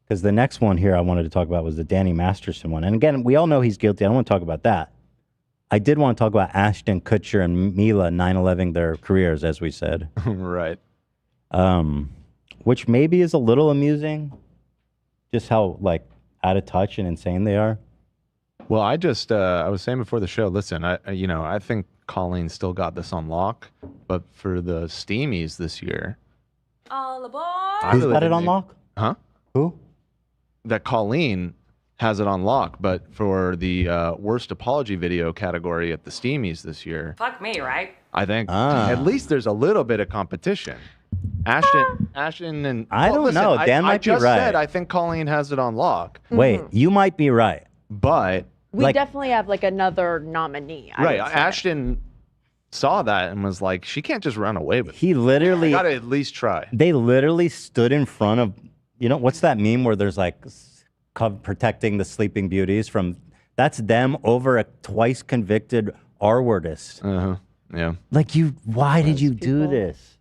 Because the next one here I wanted to talk about was the Danny Masterson one. And again, we all know he's guilty. I don't want to talk about that. I did want to talk about Ashton, Kutcher, and Mila 9/11 their careers, as we said. Right. Which maybe is a little amusing. Just how, like, out of touch and insane they are. Well, I was saying before the show, listen, I think Colleen still got this on lock, but for the steamies this year. All aboard! Who's got it on lock? Huh? Who? That Colleen has it on lock, but for the worst apology video category at the steamies this year. Fuck me, right? I think at least there's a little bit of competition. Ashton, and I don't know. Dan might be right. I just said I think Colleen has it on lock. Wait, you might be right, but we definitely have like another nominee. Right, Ashton saw that and was like, she can't just run away with it. He literally got to at least try. They literally stood in front of, what's that meme where there's like protecting the sleeping beauties from? That's them over a twice convicted R-wordist. Yeah. Like why did you do this?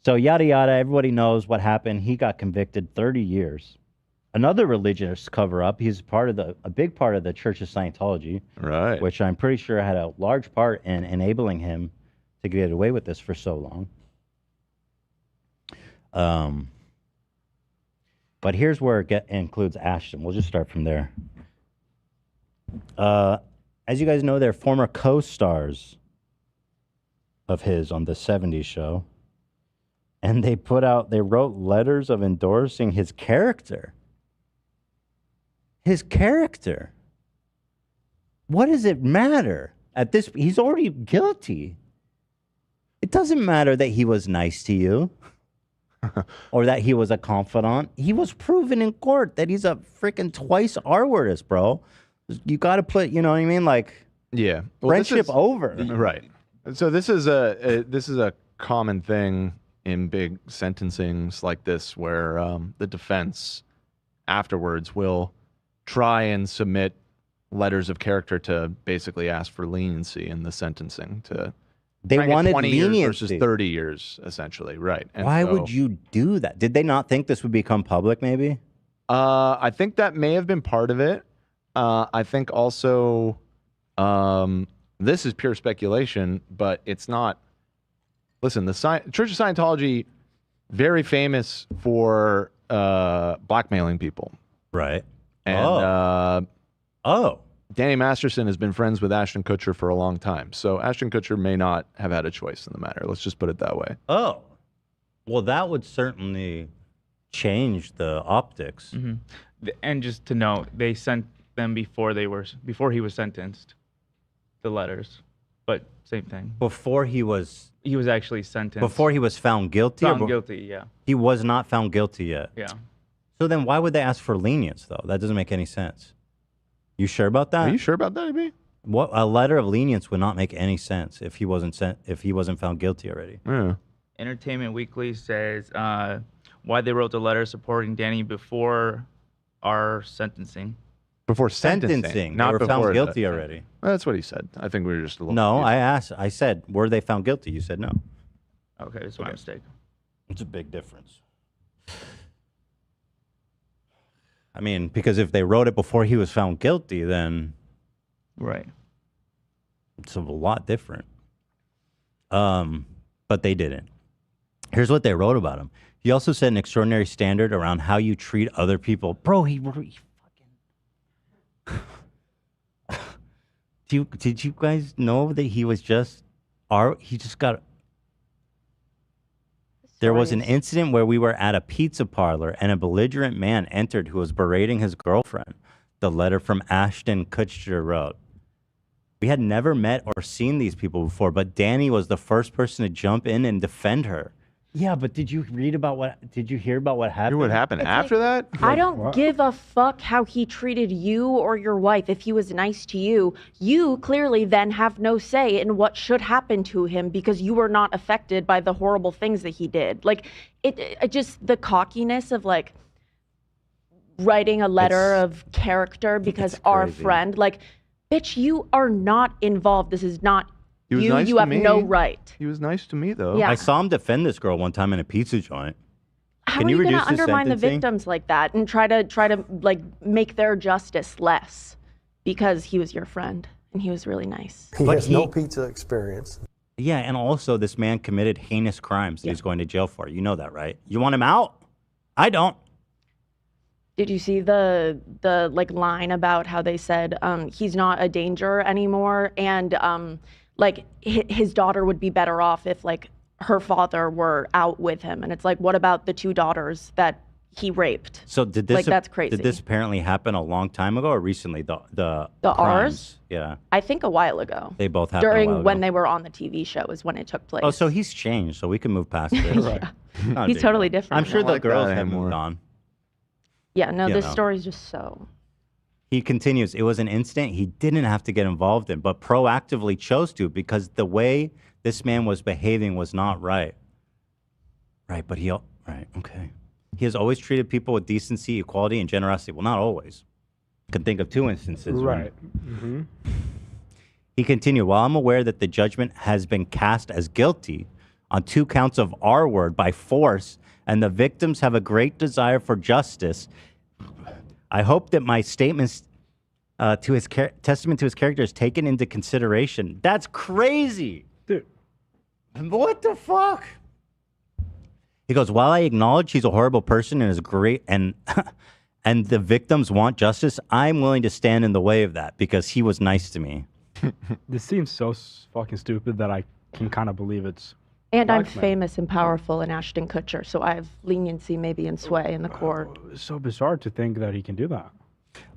So yada yada, everybody knows what happened. He got convicted 30 years. Another religious cover-up. He's a big part of the Church of Scientology, right? Which I'm pretty sure had a large part in enabling him to get away with this for so long. But here's where it includes Ashton. We'll just start from there. As you guys know, they're former co-stars of his on the 70s show. And they wrote letters of endorsing his character. His character. What does it matter? He's already guilty. It doesn't matter that he was nice to you or that he was a confidant. He was proven in court that he's a freaking twice R-wordist, bro. You got to put, you know what I mean? Like, yeah, friendship over. Right. So this is a common thing in big sentencings like this, where the defense afterwards will try and submit letters of character to basically ask for leniency in the sentencing. They wanted 20 years leniency. versus 30 years, essentially, right? And why would you do that? Did they not think this would become public, maybe? I think that may have been part of it. I think also this is pure speculation, but it's not. Listen, the Church of Scientology, very famous for blackmailing people. Right. And Danny Masterson has been friends with Ashton Kutcher for a long time. So Ashton Kutcher may not have had a choice in the matter. Let's just put it that way. Oh. Well, that would certainly change the optics. Mm-hmm. And just to note, they sent them before he was sentenced, the letters. But same thing. Before he was actually sentenced. Before he was found guilty? Found guilty, yeah. He was not found guilty yet. Yeah. So then why would they ask for lenience, though? That doesn't make any sense. You sure about that? Are you sure about that, AB? What, a letter of lenience would not make any sense if he wasn't found guilty already. Yeah. Entertainment Weekly says why they wrote the letter supporting Danny before our sentencing. Before sentencing, not they were before found guilty already. Well, that's what he said. I think we were just a little. No, confused. I said, were they found guilty? You said no. Okay, it's my mistake. It's a big difference. I mean, because if they wrote it before he was found guilty, then right, it's a lot different. But they didn't. Here's what they wrote about him. He also set an extraordinary standard around how you treat other people. Bro, he fucking. Did you guys know that he was he just got. There was an incident where we were at a pizza parlor and a belligerent man entered who was berating his girlfriend. The letter from Ashton Kutcher wrote. We had never met or seen these people before, but Danny was the first person to jump in and defend her. Yeah, but did you hear about what happened? What happened after that? I don't give a fuck how he treated you or your wife. If he was nice to you, you clearly then have no say in what should happen to him because you were not affected by the horrible things that he did. Like, it just the cockiness of like writing a letter of character because our friend, like, bitch, you are not involved. This is not you. You have no right. He was nice to me, though. Yeah. I saw him defend this girl one time in a pizza joint. How Can are you you going to reduce his undermine the sentencing? victims like that and try to like make their justice less because he was your friend and he was really nice? He But has he- no pizza experience. Yeah, and also this man committed heinous crimes that he's going to jail for. You know that, right? You want him out? I don't. Did you see the like line about how they said he's not a danger anymore, and like his daughter would be better off if like her father were out with him, and it's like, what about the two daughters that he raped? So did this Like, that's crazy. Did this apparently happen a long time ago or recently? The ours? crimes? Yeah, I think a while ago. they both happened a while During ago. when they were on the TV show is when it took place. Oh, so he's changed. So we can move past this. Yeah. Not a He's big totally deal. different I'm sure now. the Like that girls have anymore. moved on. Yeah, no, You this know. story's just so. He continues, it was an incident he didn't have to get involved in, but proactively chose to because the way this man was behaving was not right. Right, but right, okay. He has always treated people with decency, equality, and generosity. Well, not always. I can think of 2 instances. Right. He continued, while I'm aware that the judgment has been cast as guilty on 2 counts of R word by force, and the victims have a great desire for justice, I hope that my statements to his testament to his character is taken into consideration. That's crazy. Dude. What the fuck? He goes, while I acknowledge he's a horrible person and is great and and the victims want justice, I'm willing to stand in the way of that because he was nice to me. This seems so fucking stupid that I can kind of believe it's. And I'm Blackmail. famous and powerful in Ashton Kutcher, so I have leniency maybe and sway in the court. It's so bizarre to think that he can do that.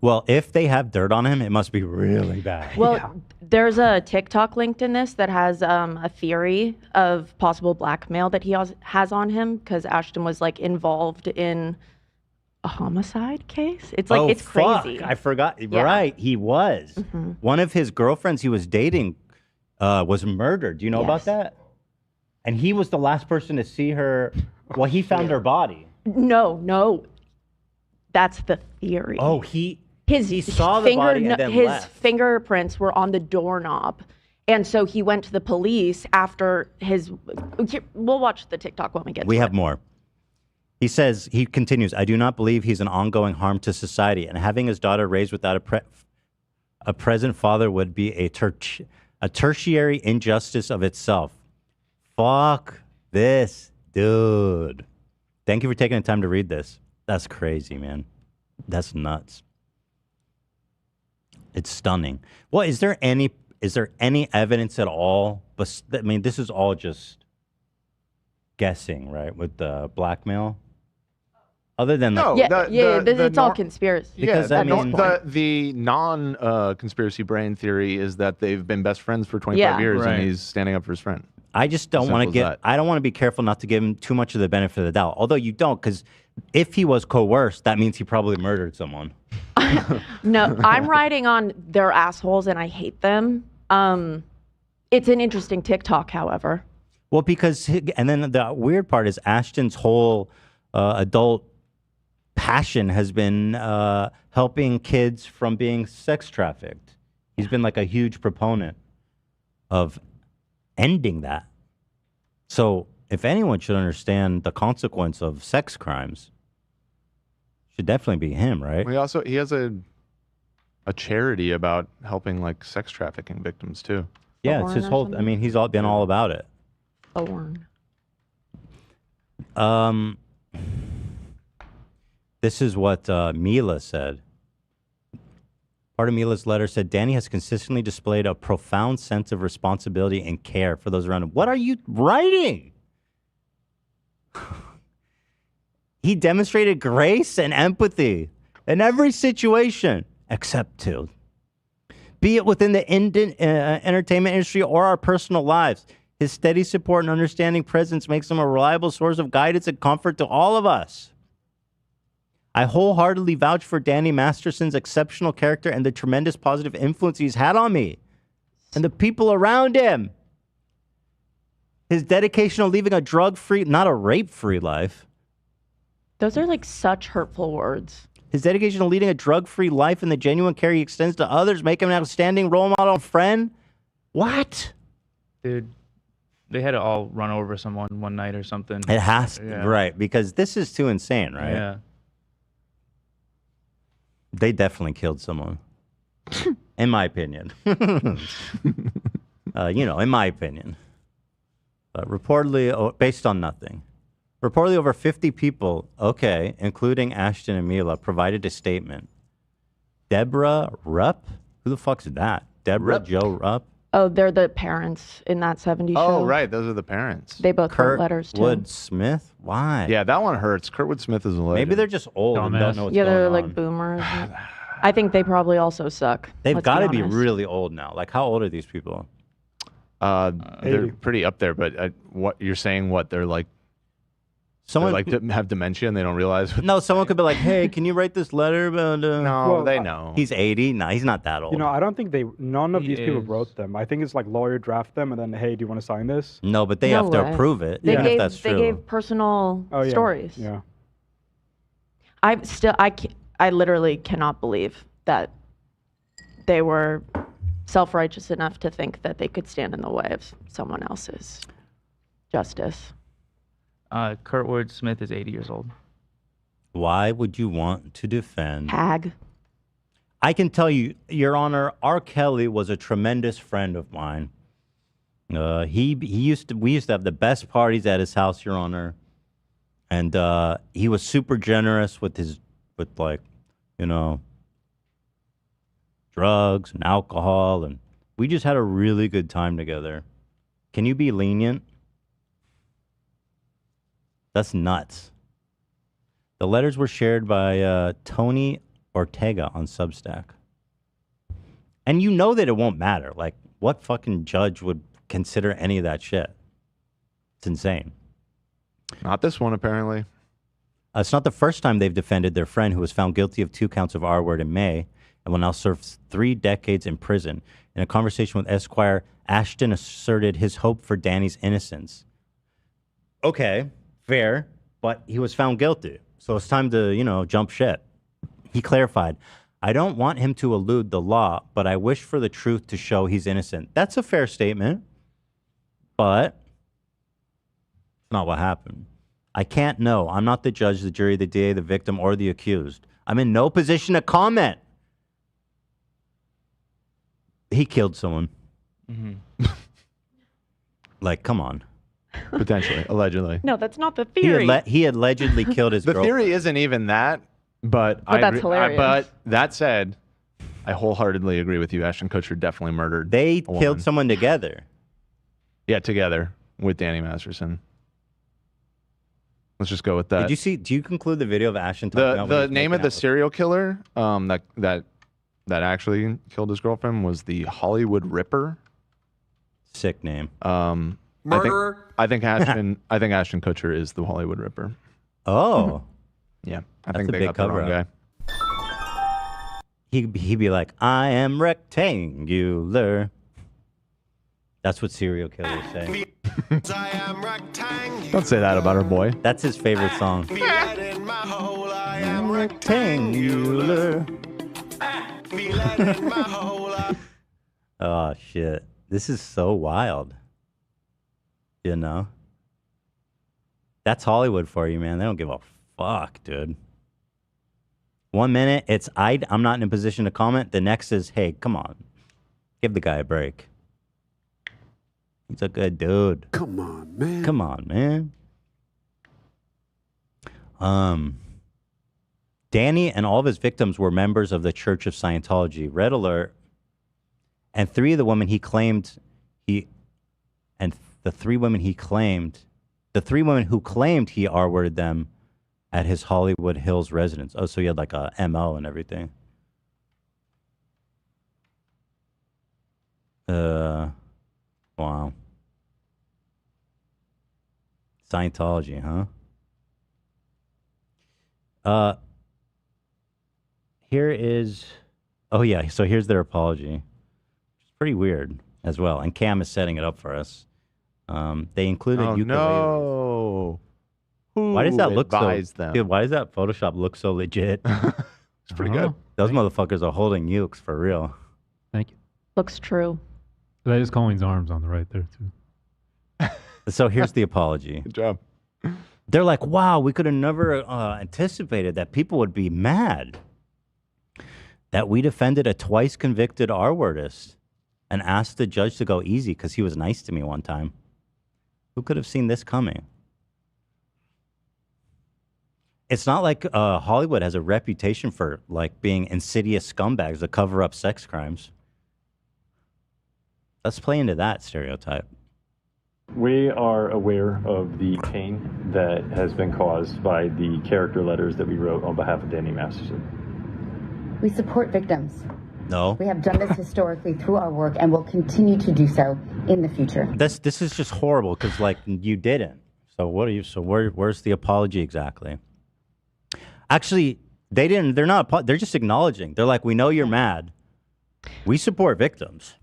Well, if they have dirt on him, it must be really bad. Well, there's a TikTok linked in this that has a theory of possible blackmail that he has on him because Ashton was like involved in a homicide case. It's like, it's crazy. I forgot. Yeah. Right, he was. One of his girlfriends he was dating was murdered. Do you know about Yes. that? And he was the last person to see her. Well, he found her body. No. That's the theory. Oh, he His saw the body and then his left. fingerprints were on the doorknob. And so he went to the police after his. We'll watch the TikTok when we get to We it. have more. He says, he continues, I do not believe he's an ongoing harm to society, and having his daughter raised without a present father would be a tertiary injustice of itself. Fuck this dude. Thank you for taking the time to read this. That's crazy, man. That's nuts. It's stunning. Well, is there any evidence at all? But I mean, this is all just guessing, right? With the blackmail. Other than No, It's all conspiracy. Because, yeah, I mean- the non-conspiracy brain theory is that they've been best friends for 25 Yeah. years, Right. and he's standing up for his friend. I just don't want to Simple as get. that. I don't want to be careful not to give him too much of the benefit of the doubt. Although you don't, because if he was coerced, that means he probably murdered someone. No, I'm riding on their assholes and I hate them. It's an interesting TikTok, however. Well, because and then the weird part is Ashton's whole adult passion has been helping kids from being sex trafficked. He's been like a huge proponent of ending that. So if anyone should understand the consequence of sex crimes, should definitely be him, right? He has a charity about helping like sex trafficking victims too. Yeah, it's his Thorn or whole. I something? mean, he's been all about it. Thorn. This is what Mila said. Part of Mila's letter said, Danny has consistently displayed a profound sense of responsibility and care for those around him. What are you writing? He demonstrated grace and empathy in every situation except two. Be it within the entertainment industry or our personal lives. His steady support and understanding presence makes him a reliable source of guidance and comfort to all of us. I wholeheartedly vouch for Danny Masterson's exceptional character and the tremendous positive influence he's had on me and the people around him. His dedication to leaving a drug-free, not a rape-free life. Those are like such hurtful words. His dedication to leading a drug-free life and the genuine care he extends to others make him an outstanding role model and friend. What? Dude, They had to all run over someone one night or something. It has Yeah. right, because this is too insane, right? Yeah. They definitely killed someone. In my opinion. In my opinion. But reportedly, based on nothing. Reportedly, over 50 people, including Ashton and Mila, provided a statement. Deborah Rupp? Who the fuck's that? Deborah Joe Rupp? Oh, they're the parents in that 70s show. Oh, right. Those are the parents. They both wrote letters too. Kurtwood Smith? Why? Yeah, that one hurts. Kurtwood Smith is a legend. Maybe they're just old and don't know what's Yeah, going they're on. like boomers. I think they probably also suck. They've got to be honest. really old now. Like, how old are these people? They're pretty up there, but what you're saying, they're like, someone like to have dementia and they don't realize. No, someone could be like, "Hey, can you write this letter?" But, no, they know. He's 80. No, he's not that old. You know, I don't think none of He these people is. wrote them. I think it's like lawyer draft them and then, hey, do you want to sign this? No, but they No have to way. approve it, They even gave if that's they true. gave personal Oh, yeah. stories. Yeah. I literally cannot believe that they were self-righteous enough to think that they could stand in the way of someone else's justice. Kurtwood Smith is 80 years old. Why would you want to defend? Hag. I can tell you, Your Honor, R. Kelly was a tremendous friend of mine. We used to have the best parties at his house, Your Honor, and he was super generous with drugs and alcohol, and we just had a really good time together. Can you be lenient? That's nuts. The letters were shared by Tony Ortega on Substack. And you know that it won't matter. Like, what fucking judge would consider any of that shit? It's insane. Not this one, apparently. It's not the first time they've defended their friend who was found guilty of 2 counts of R-word in May and will now serve 3 decades in prison. In a conversation with Esquire, Ashton asserted his hope for Danny's innocence. Okay, fair, but he was found guilty. So it's time to, jump ship. He clarified, I don't want him to elude the law, but I wish for the truth to show he's innocent. That's a fair statement, but it's not what happened. I can't know. I'm not the judge, the jury, the DA, the victim, or the accused. I'm in no position to comment. He killed someone. Mm-hmm. Like, come on. Potentially, allegedly. No, that's not the theory. He allegedly killed his The girlfriend. theory isn't even that, but that's hilarious. But that said, I wholeheartedly agree with you. Ashton Kutcher definitely murdered. They a killed woman. someone together. Yeah, together with Danny Masterson. Let's just go with that. Do you conclude the video of Ashton talking about when The he's name making of the out with- serial killer that actually killed his girlfriend was the Hollywood Ripper. Sick name. Murderer. I think Ashton Kutcher is the Hollywood Ripper. Oh. Yeah, I That's think a they big got the wrong cover-up. guy. He'd be like, I am rectangular. That's what serial killers say. I am rectangular. Don't say that about our boy. That's his favorite song. Feel it in my hole. I am Rectangular. Feel it in my hole. Oh, shit. This is so wild. That's Hollywood for you, man. They don't give a fuck, dude. 1 minute, it's I'm not in a position to comment. The next is, hey, come on. Give the guy a break. He's a good dude. Come on, man. Come on, man. Danny and all of his victims were members of the Church of Scientology. Red alert. And the 3 women who claimed he R-worded them at his Hollywood Hills residence. Oh, so he had like a MO and everything. Wow. Scientology, huh? Here is, oh yeah, so here's their apology. It's pretty weird as well. And Cam is setting it up for us. They included Oh ukulele. no! Why does that look so? advised them? Dude, why does that Photoshop look so legit? It's pretty good. Those motherfuckers are holding ukes for real. Thank you. Looks true. That is Colleen's arms on the right there too. So here's the apology. Good job. They're like, wow, we could have never anticipated that people would be mad that we defended a twice convicted R-wordist and asked the judge to go easy because he was nice to me one time. Who could have seen this coming? It's not like Hollywood has a reputation for like being insidious scumbags that cover up sex crimes. Let's play into that stereotype. We are aware of the pain that has been caused by the character letters that we wrote on behalf of Danny Masterson. We support victims. No. We have done this historically through our work and will continue to do so in the future. This is just horrible because like you didn't. So what are you? So where's the apology exactly? Actually, they didn't. They're not. They're just acknowledging. They're like, we know you're mad. We support victims.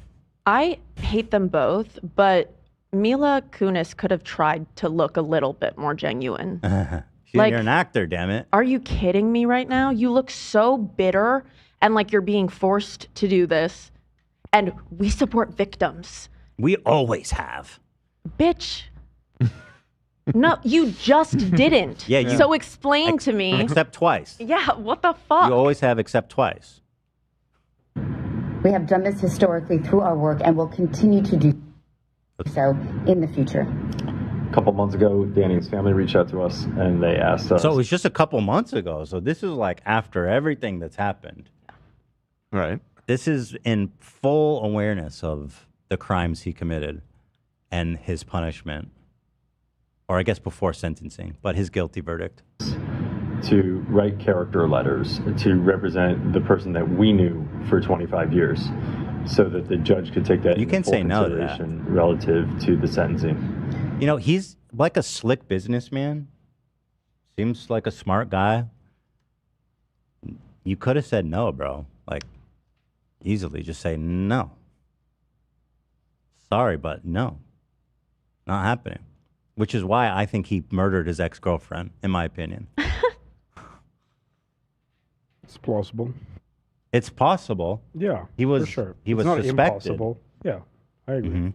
I hate them both, but Mila Kunis could have tried to look a little bit more genuine. You're an actor, damn it. Are you kidding me right now? You look so bitter and like you're being forced to do this. And we support victims. We always have. Bitch. No, you just didn't. Yeah. So explain to me. Except twice. Yeah, what the fuck? You always have except twice. We have done this historically through our work and will continue to do so in the future. A couple months ago, Danny's family reached out to us and they asked us. So it was just a couple months ago. So this is like after everything that's happened. Right. This is in full awareness of the crimes he committed and his punishment. Or I guess before sentencing, but his guilty verdict. To write character letters to represent the person that we knew for 25 years so that the judge could take that You can into full say no to that. consideration relative to the sentencing. You know, he's like a slick businessman. Seems like a smart guy. You could have said no, bro. Like, easily just say no. Sorry, but no. Not happening. Which is why I think he murdered his ex-girlfriend, in my opinion. It's plausible. It's possible. Yeah, He was for sure. he It's was not suspected. impossible. Yeah, I agree.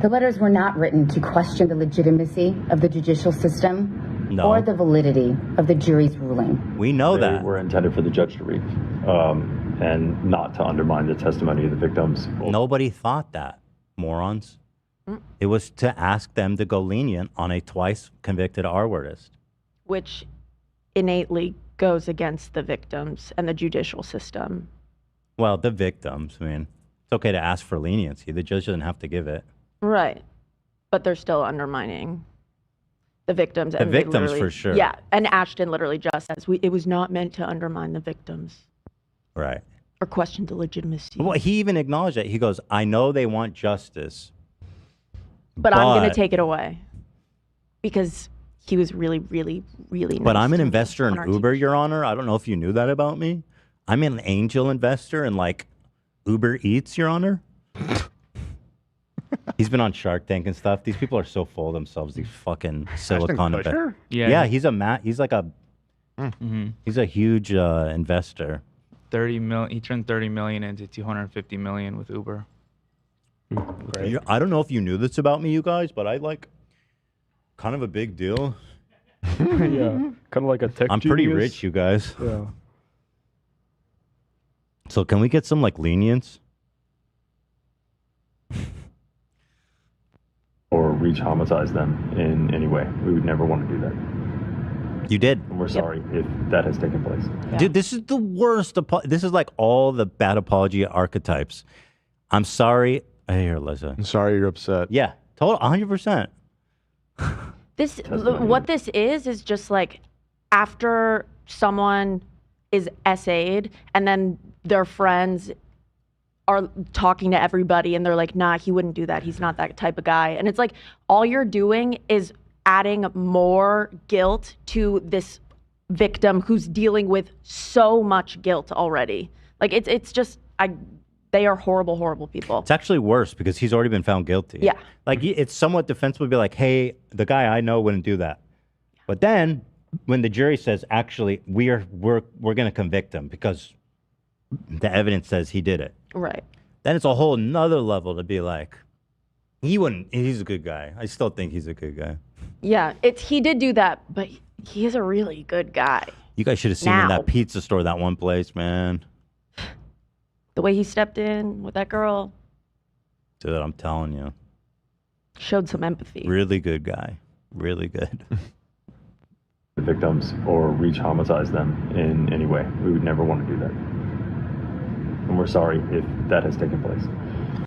The letters were not written to question the legitimacy of the judicial system No. or the validity of the jury's ruling. We know They that. were intended for the judge to read and not to undermine the testimony of the victims. Nobody thought that, morons. It was to ask them to go lenient on a twice convicted R-wordist. Which innately goes against the victims and the judicial system. Well, the victims, I mean, it's okay to ask for leniency. The judge doesn't have to give it. Right. But they're still undermining the victims. The and they victims, literally- for sure. Yeah. And Ashton literally just says, it was not meant to undermine the victims Right. or question the legitimacy. Well, he even acknowledged that. He goes, I know they want justice. But I'm going to take it away because he was really, really, really nice But I'm an to me investor in on our Uber, team. Your Honor. I don't know if you knew that about me. I'm an angel investor in like Uber Eats, Your Honor. He's been on Shark Tank and stuff. These people are so full of themselves. These fucking silicon Kutcher? investors. Yeah. Yeah, he's he's like a Mhm. he's a huge investor. 30 million. He turned 30 million into 250 million with Uber. I don't know if you knew this about me, you guys, but I like kind of a big deal. Yeah, kind of like a tech. I'm pretty genius. rich, you guys. Yeah. So can we get some like lenience? Or re-traumatize them in any way. We would never want to do that. You did. And we're sorry if that has taken place. Dude, this is the worst. This is like all the bad apology archetypes. I'm sorry. I hear Liza. I'm sorry you're upset. Yeah, total 100%. What this is just like after someone is SA'd and then their friends are talking to everybody and they're like, nah, he wouldn't do that. He's not that type of guy. And it's like, all you're doing is adding more guilt to this victim who's dealing with so much guilt already. Like it's just, they are horrible, horrible people. It's actually worse because he's already been found guilty. Yeah. Like it's somewhat defensible to be like, hey, the guy I know wouldn't do that. But then when the jury says, actually, we're going to convict him because the evidence says he did it. Right. Then it's a whole nother level to be like, He wouldn't. He's a good guy. I still think he's a good guy. Yeah, he did do that, but he is a really good guy. You guys should have seen him in that pizza store, that one place, man. The way he stepped in with that girl. Dude, I'm telling you. Showed some empathy. Really good guy. Really good. The victims or re-traumatize them in any way. We would never want to do that. And we're sorry if that has taken place.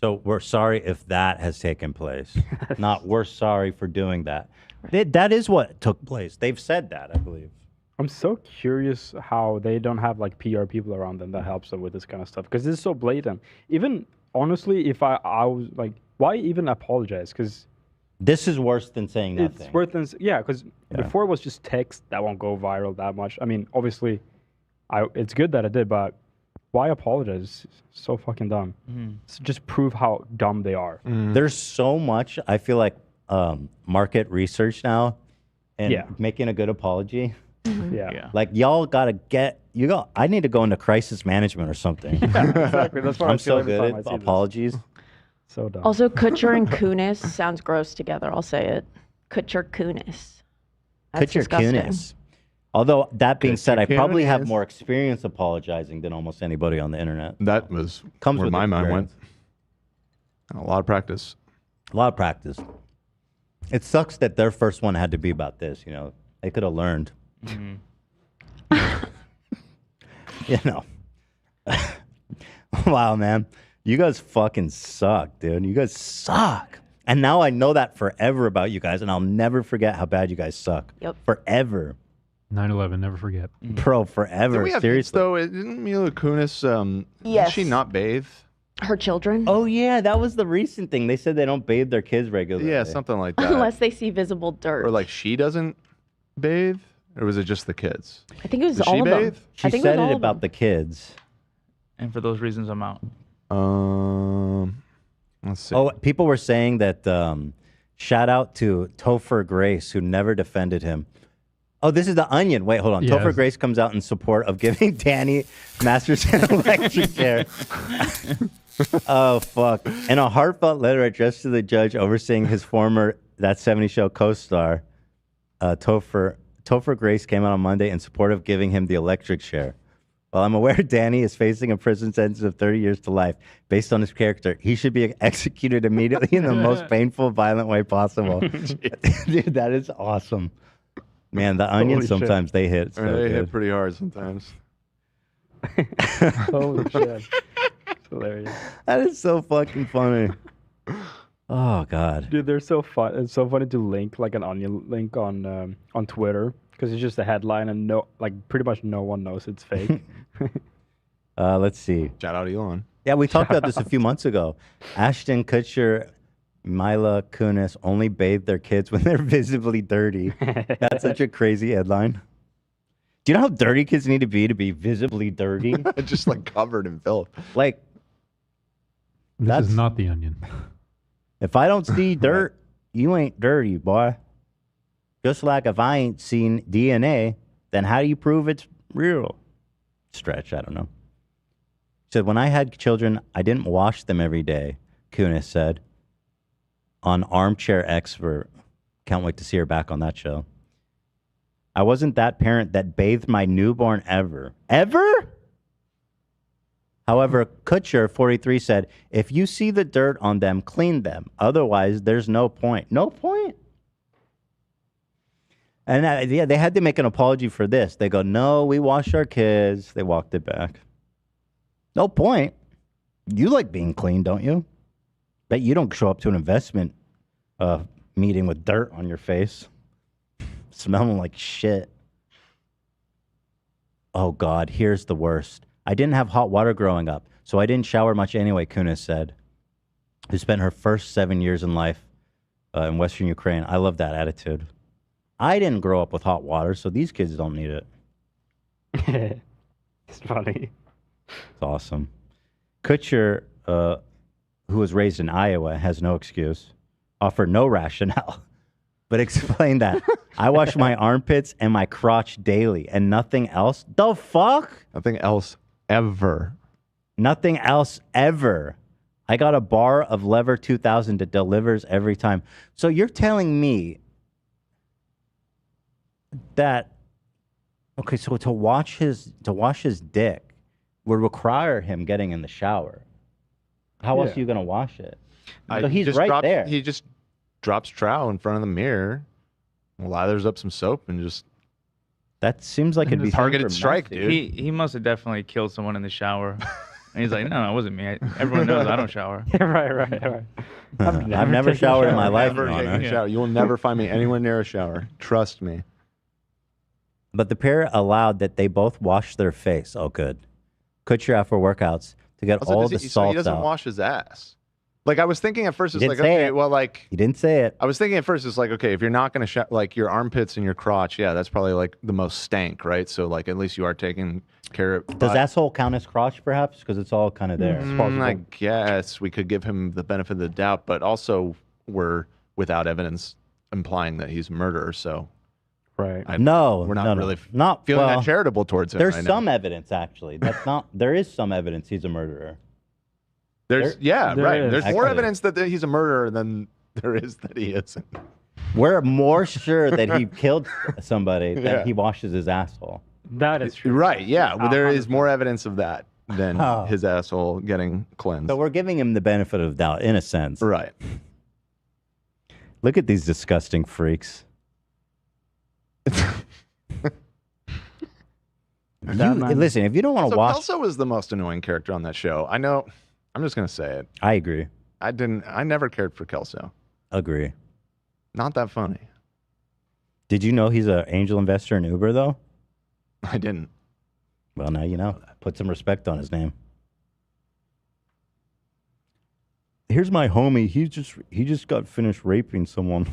So we're sorry if that has taken place. Not we're sorry for doing that. That is what took place. They've said that, I believe. I'm so curious how they don't have like PR people around them that helps them with this kind of stuff because it's so blatant. Even honestly, if I was like, why even apologize? Because this is worse than saying nothing. It's worse than because before it was just text that won't go viral that much. I mean, obviously, it's good that it did, but why apologize? It's so fucking dumb. So just prove how dumb they are. There's so much. I feel like market research now, and making a good apology. Yeah. Like y'all gotta I need to go into crisis management or something. Exactly. That's what I'm I feel so every good time I at see this. apologies. So dumb. Also, Kutcher and Kunis sounds gross together. I'll say it. Kutcher Kunis. That's Kutcher disgusting. Kunis. Although that being said, I probably have Kunis. more experience apologizing than almost anybody on the internet. That was Comes where with my mind went. experience. A lot of practice. A lot of practice. It sucks that their first one had to be about this. You know, they could have learned. You know. Wow, man. You guys fucking suck, dude. You guys suck. And now I know that forever about you guys, and I'll never forget how bad you guys suck. Yep. Forever. 9/11, never forget. Bro, forever. Did we have Seriously. though? Didn't Mila Kunis, Yes. did she not bathe? Her children? Oh, yeah. That was the recent thing. They said they don't bathe their kids regularly. Yeah, something like that. Unless they see visible dirt. Or like she doesn't bathe? Or was it just the kids? I think it was Does all she of bathe? them. She I think said was it all of about them. the kids. And for those reasons, I'm out. Let's see. Oh, people were saying that shout out to Topher Grace, who never defended him. Oh, this is the Onion. Wait, hold on. Yeah, Topher Grace comes out in support of giving Danny Masterson an electric chair. Oh, fuck. In a heartfelt letter addressed to the judge overseeing his former That 70 Show co-star, Topher Grace came out on Monday in support of giving him the electric chair. While I'm aware Danny is facing a prison sentence of 30 years to life based on his character, he should be executed immediately in the most painful, violent way possible. Dude, that is awesome. Man, the Onion, Holy shit. sometimes they hit so they good. hit pretty hard sometimes. Holy shit. It's hilarious. That is so fucking funny. Oh, God. Dude, they're so fun. It's so funny to link like an Onion link on Twitter because it's just a headline and pretty much no one knows it's fake. Let's see. Shout out Elon. Yeah, we talked about this a few months ago. Ashton Kutcher, Mila Kunis only bathe their kids when they're visibly dirty. That's such a crazy headline. Do you know how dirty kids need to be visibly dirty? Just like covered in filth. Like, This That's- is not the Onion. if I don't see dirt, you ain't dirty, boy. Just like if I ain't seen DNA, then how do you prove it's real? Stretch, I don't know. Said, when I had children, I didn't wash them every day, Kunis said. On Armchair Expert. Can't wait to see her back on that show. I wasn't that parent that bathed my newborn ever. Ever? However, Kutcher, 43, said, if you see the dirt on them, clean them. Otherwise, there's no point. No point? And yeah, they had to make an apology for this. They go, no, we wash our kids. They walked it back. No point. You like being clean, don't you? Bet you don't show up to an investment meeting with dirt on your face. Smelling like shit. Oh, God, here's the worst. I didn't have hot water growing up, so I didn't shower much anyway, Kunis said, who spent her first 7 years in life in Western Ukraine. I love that attitude. I didn't grow up with hot water, so these kids don't need it. It's funny. It's awesome. Kutcher, who was raised in Iowa, has no excuse, offered no rationale, but explained that I wash my armpits and my crotch daily and nothing else. The fuck? Nothing else ever. Nothing else ever. I got a bar of Lever 2000 that delivers every time. So you're telling me that, okay, so to wash his dick would require him getting in the shower. How else are you going to wash it? So he's right there. He just drops trowel in front of the mirror, lathers up some soap, and just... That seems like it'd be targeted strike, dude. He must have definitely killed someone in the shower. And he's like, no, it wasn't me. Everyone knows I don't shower. right. I've never showered in my life, Never Your taken Honor. a shower. You will never find me anywhere near a shower. Trust me. But the pair allowed that they both wash their face. Oh, good. Kutcher after workouts to get Also, all does the he, so salt he doesn't out. wash his ass. Like, I was thinking at first, it's He like, didn't say okay, it. well, like... He didn't say it. I was thinking at first, it's like, okay, if you're not going to, like, your armpits and your crotch, yeah, that's probably, like, the most stank, right? So, like, at least you are taking care of... Does asshole count as crotch, perhaps? Because it's all kind of there. I guess we could give him the benefit of the doubt, but also we're without evidence implying that he's a murderer, so... Right. we're No, not no. really Not feeling well, that charitable towards him. There's right some now. evidence, actually. That's not. There is some evidence he's a murderer. There's there right. is. There's more Actually. evidence that he's a murderer than there is that he isn't. We're more sure that he killed somebody than Yeah. he washes his asshole. That is true. Right? Yeah. Well, there is more evidence of that than Oh. his asshole getting cleansed. So we're giving him the benefit of the doubt, in a sense. Right. Look at these disgusting freaks. Listen, if you don't want to So watch, Kelso was the most annoying character on that show. I know. I'm just gonna say it. I agree. I never cared for Kelso. Agree. Not that funny. Did you know he's an angel investor in Uber, though? I didn't. Well, now you know. Put some respect on his name. Here's my homie. He just got finished raping someone.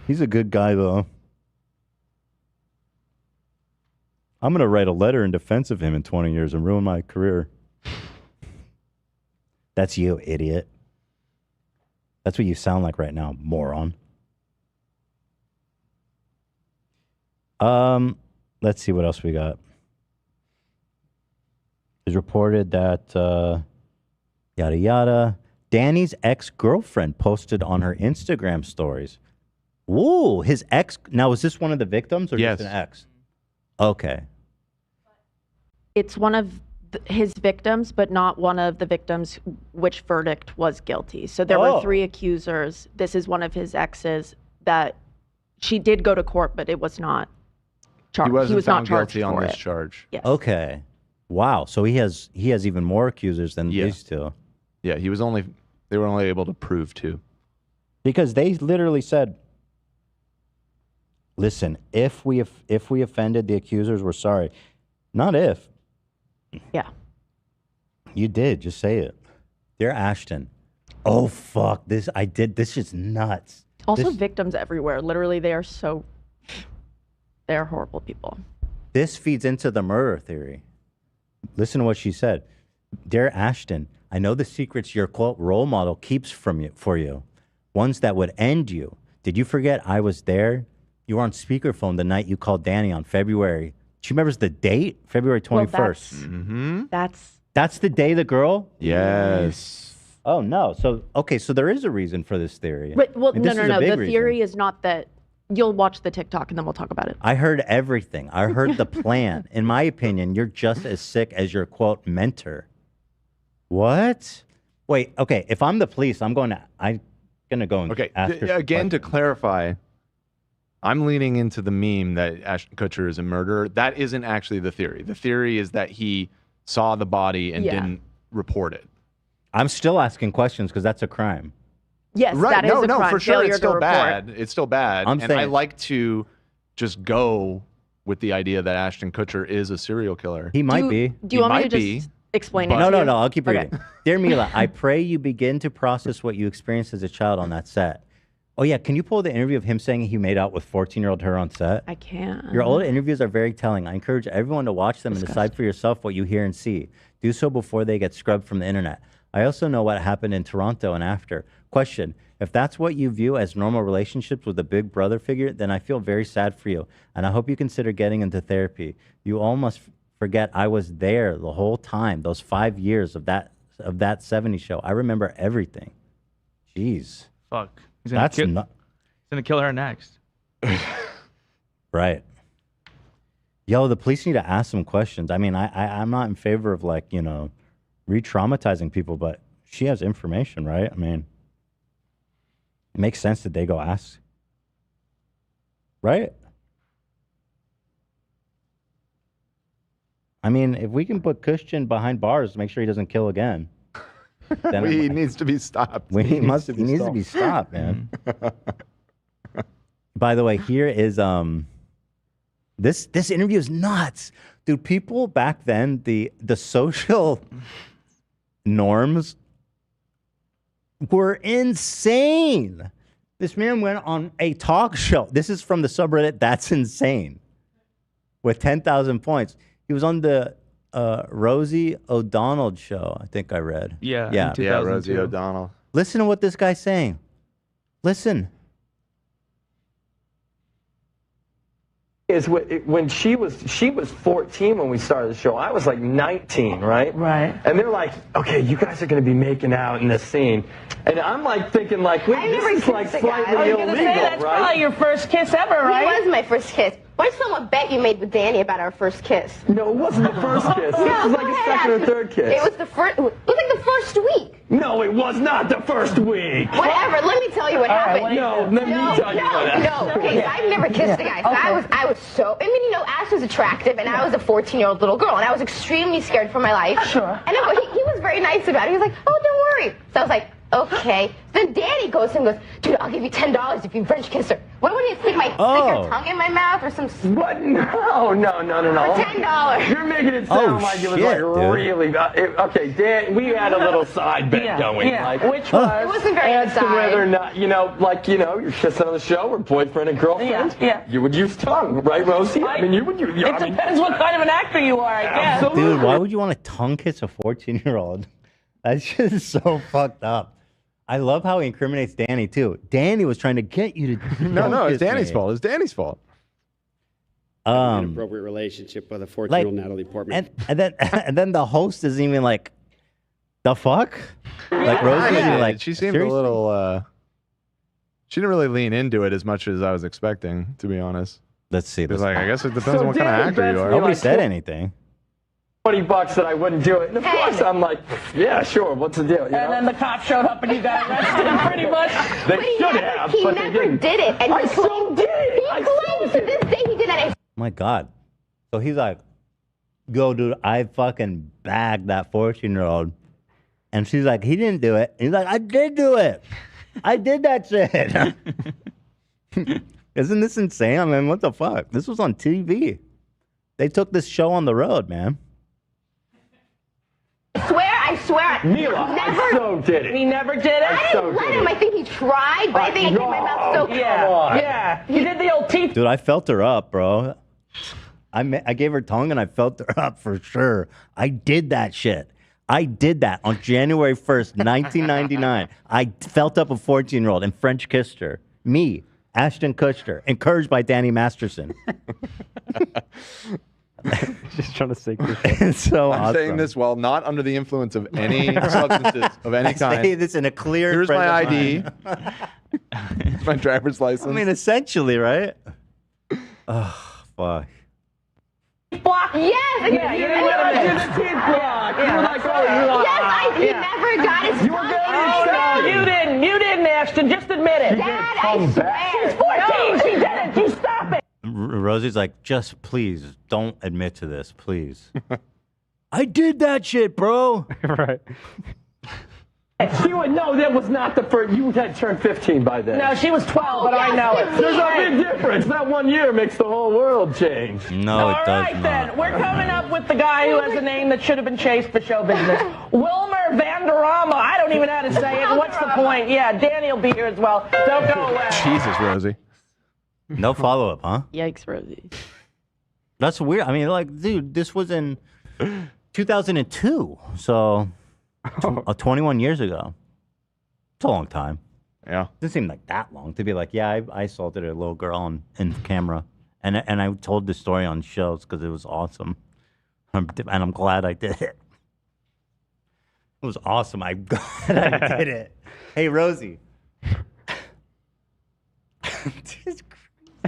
He's a good guy, though. I'm going to write a letter in defense of him in 20 years and ruin my career. That's you, idiot. That's what you sound like right now, moron. Let's see what else we got. It's reported that yada yada. Danny's ex-girlfriend posted on her Instagram stories. Whoa, his ex. Now, is this one of the victims or Yes. just an ex? Okay. It's one of his victims, but not one of the victims which verdict was guilty. So there Oh. were 3 accusers. This is one of his exes that she did go to court, but it was not charged. He wasn't was found not charged guilty on for this it. charge. Yes. Okay. Wow. So he has even more accusers than Yeah. these two. Yeah, they were only able to prove 2. Because they literally said, listen, if we offended the accusers, we're sorry. Not if. Yeah. You did. Just say it. Dear Ashton. Oh, fuck. This is nuts. Also, This- victims everywhere. Literally, they're horrible people. This feeds into the murder theory. Listen to what she said. Dear Ashton, I know the secrets your quote role model keeps for you. Ones that would end you. Did you forget I was there? You were on speakerphone the night you called Danny on February. She remembers the date? February 21st. That's the day the girl? Yes. Oh, no. So there is a reason for this theory. But, well, And no. this is a big The reason. theory is not that. You'll watch the TikTok and then we'll talk about it. I heard everything. I heard the plan. In my opinion, you're just as sick as your quote mentor. What? Wait, okay. If I'm the police, I'm gonna go and Okay. ask her some Again, to clarify, I'm leaning into the meme that Ashton Kutcher is a murderer. That isn't actually the theory. The theory is that he saw the body and didn't report it. I'm still asking questions because that's a crime. Yes, Right. that is a No, crime. for sure. Failure It's to still report. bad. It's still bad. I'm And I saying- like to just go with the idea that Ashton Kutcher is a serial killer. He might be. Do you want me to just explain it? No, to no, you? no. I'll keep Okay. reading. Dear Mila, I pray you begin to process what you experienced as a child on that set. Oh, yeah. Can you pull the interview of him saying he made out with 14-year-old her on set? I can't. Your old interviews are very telling. I encourage everyone to watch them and decide for yourself what you hear and see. Do so before they get scrubbed from the internet. I also know what happened in Toronto and after. Question: if that's what you view as normal relationships with a big brother figure, then I feel very sad for you, and I hope you consider getting into therapy. You all must forget I was there the whole time, those 5 years of that of that 70s show. I remember everything. Jeez. Fuck. That's not He's gonna kill her next. right. Yo, the police need to ask some questions. I mean, I'm not in favor of like, you know, re-traumatizing people, but she has information, right? I mean, it makes sense that they go ask. Right? I mean, if we can put Christian behind bars to make sure he doesn't kill again, then He needs to be stopped. he needs to be stopped, man. By the way, here is this interview is nuts, dude. People back then, the social norms were insane. This man went on a talk show. This is from the subreddit That's Insane with 10,000 points. He was on the Rosie O'Donnell show, I think I read. Yeah. Yeah, Rosie O'Donnell. Listen to what this guy's saying. Listen. Is when she was 14 when we started the show. I was like 19, right? Right. And they're like, okay, you guys are going to be making out in this scene. And I'm like thinking like, wait, this is like slightly illegal, that's right? probably your first kiss ever, right? It was my first kiss. What if someone bet you made with Danny about our first kiss? No, it wasn't the first kiss. This was like a second or third kiss. It was the first. It was like the first week. No, it was not the first week. Whatever. Let me tell you what happened. No, let me tell you what happened. No, okay. I've never kissed a guy. So I was so. I mean, you know, Ash was attractive, and I was a 14-year-old little girl, and I was extremely scared for my life. Sure. And he was very nice about it. He was like, "Oh, don't worry." So I was like, "Okay." Then Danny goes and goes, "Dude, I'll give you $10 if you French kiss her." What would he stick my stick your tongue in my mouth or some? What? No. For $10. You're making it sound like it was like really. Okay, Dan, we had a little side bet going. Yeah. Like, Which was? It wasn't very as to side. whether or not, you're kissing on the show or boyfriend and girlfriend. Yeah. You would use tongue, right, Rosie? I mean, you would use. It depends what kind of an actor you are, I guess. Absolutely. Dude, why would you want to tongue kiss a 14-year-old? That's just so fucked up. I love how he incriminates Danny, too. Danny was trying to get you to. No, it's Danny's fault. It's Danny's fault. An inappropriate relationship with a 14-year-old Natalie Portman. And then the host isn't even like, the fuck? Like, Rosie, like, she seemed seriously? a little. She didn't really lean into it as much as I was expecting, to be honest. Let's see. Like, I guess it depends So on what kind of Danny actor you bets are. me Nobody like said anything. $20 that I wouldn't do it. And of course, I'm like, yeah, sure. What's the deal? And then the cop showed up and you got arrested, pretty much. They should have, He but they never didn't. did it. And I so did it. He claims to this day he did that. My God. So he's like, yo, dude, I fucking bagged that 14-year-old. And she's like, he didn't do it. And he's like, I did do it. I did that shit. Isn't this insane? I mean, what the fuck? This was on TV. They took this show on the road, man. I swear. Mila, never. I so did it. He never did it. I didn't let him. I think he tried, but I think I kept my mouth so closed. Yeah. He did the old teeth. Dude, I felt her up, bro. I gave her tongue and I felt her up for sure. I did that shit. I did that on January 1st, 1999. I felt up a 14-year-old and French kissed her. Me, Ashton Kutcher, encouraged by Danny Masterson. Just trying to sink this. It's so I'm awesome. saying this while not under the influence of any substances of any I kind. say this in a clear. Here's frame my of ID. mind. It's my driver's license. I mean, essentially, right? Oh, fuck. Block. Yes. Yeah, you didn't let him in. the teeth block. Yeah, You were like, oh, Yes, he never got his You were tongue getting in. Oh, his no, you didn't. You didn't, Ashton. Just admit it. Dad, I swear. She's 14. She did it. You stop it. Rosie's like, just please don't admit to this, please. I did that shit, bro. Right. She would know that was not the first. You had turned 15 by then. No, she was 12, but I know it. There's a big difference. That 1 year makes the whole world change. No, All it does right, not. then. We're coming up with the guy who has a name that should have been chased for show business. Wilmer Vanderama. I don't even know how to say it. What's the point? Yeah, Danny will be here as well. Don't go away. Jesus, Rosie. No follow-up, huh? Yikes, Rosie. That's weird. I mean, like, dude, this was in 2002, so 21 years ago. It's a long time. Yeah. Doesn't seem like that long to be like, yeah, I assaulted a little girl in camera, and I told the story on shows because it was awesome, and I'm glad I did it. It was awesome. I'm glad I did it. Hey, Rosie.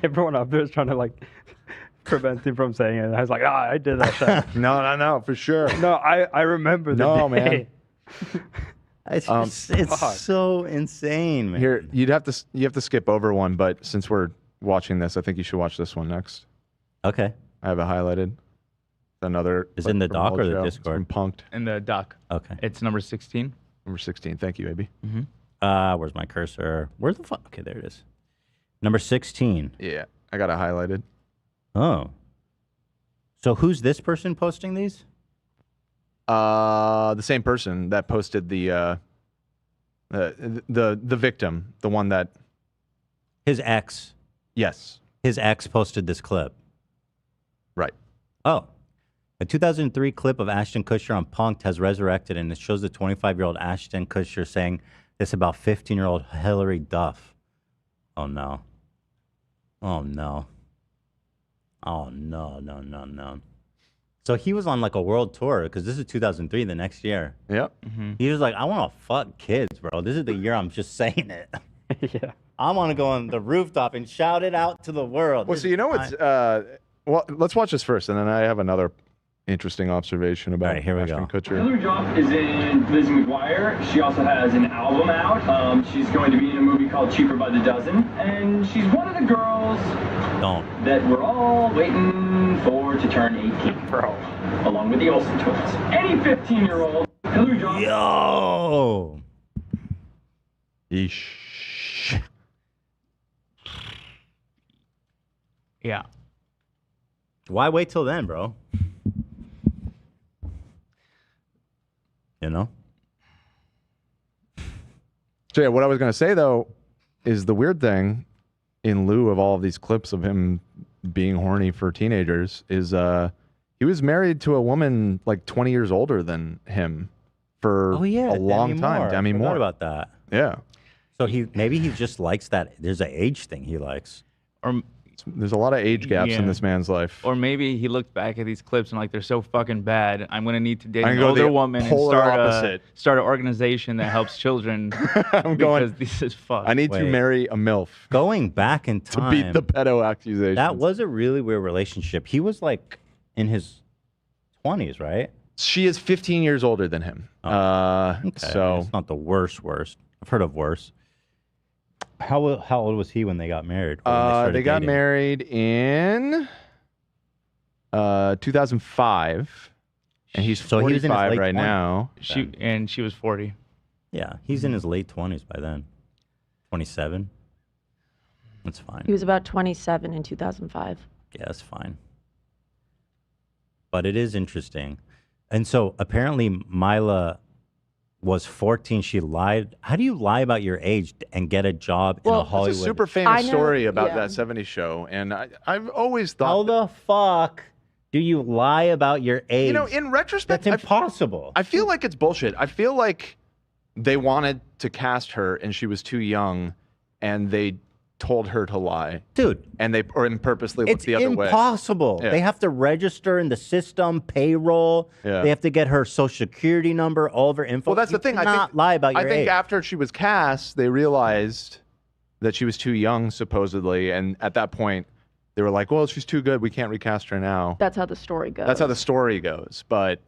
Everyone up there is trying to like prevent him from saying it. I was like, I did that shit. No, for sure. No, I remember the No, day. man. It's so insane, man. Here, you have to skip over one, but since we're watching this, I think you should watch this one next. Okay. I have it highlighted. Another. Is it in the doc or the Discord? Punked. In the doc. Okay. It's number 16. Number 16. Thank you, AB. Where's my cursor? Where's the fuck? Okay, there it is. Number 16. Yeah, I got it highlighted. Oh. So who's this person posting these? The same person that posted the victim, the one that his ex. Yes. His ex posted this clip. Right. Oh. A 2003 clip of Ashton Kutcher on Punk'd has resurrected, and it shows the 25-year-old Ashton Kutcher saying this about 15-year-old Hillary Duff. Oh, no. Oh, no. Oh, no. So he was on like a world tour, because this is 2003, the next year. Yep. He was like, I want to fuck kids, bro. This is the year I'm just saying it. Yeah. I want to go on the rooftop and shout it out to the world. Well, so you know what's well, let's watch this first, and then I have another interesting observation about Ashton Kutcher. Hillary Duff is in Lizzie McGuire. She also has an album out. She's going to be in a movie called Cheaper by the Dozen. And she's one of the girls that we're all waiting for to turn 18. Bro. Along with the Olsen twins. Any 15-year-old Hillary Duff. Yo! Yeesh. Yeah. Why wait till then, bro? You know? So yeah, what I was going to say though is the weird thing, in lieu of all of these clips of him being horny for teenagers, is he was married to a woman like 20 years older than him for a long time. Demi Moore. I forgot about that. Yeah. So maybe he just likes that. There's an age thing he likes. Or there's a lot of age gaps in this man's life. Or maybe he looked back at these clips and like, they're so fucking bad. I'm gonna need to date I'm an gonna go older the woman and polar start opposite. start an organization that helps children. I'm going. Because this is fucked. I need to marry a MILF. Going back in to time. beat the pedo accusation. That was a really weird relationship. He was like in his 20s, right? She is 15 years older than him. Okay. So it's not the worst. I've heard of worse. How old was he when they got married? Or when started they got dating? married in 2005, and he's 45 So he was in his late right 20s. now. She was 40. Yeah, he's in his late 20s by then. 27. That's fine. He was about 27 in 2005. Yeah, that's fine. But it is interesting. And so apparently Mila was 14. She lied. How do you lie about your age and get a job in a Hollywood? It's a super famous story about that 70s show, and I've always thought. How the fuck do you lie about your age? You know, in retrospect, that's impossible. I feel like it's bullshit. I feel like they wanted to cast her, and she was too young, and they told her to lie, dude, and purposely looked the other way. It's impossible. Yeah. They have to register in the system, payroll. Yeah. They have to get her social security number, all of her info. Well, that's You the thing. cannot lie about your I think age. after she was cast, they realized that she was too young, supposedly, and at that point, they were like, "Well, she's too good. We can't recast her now." That's how the story goes. That's how the story goes. But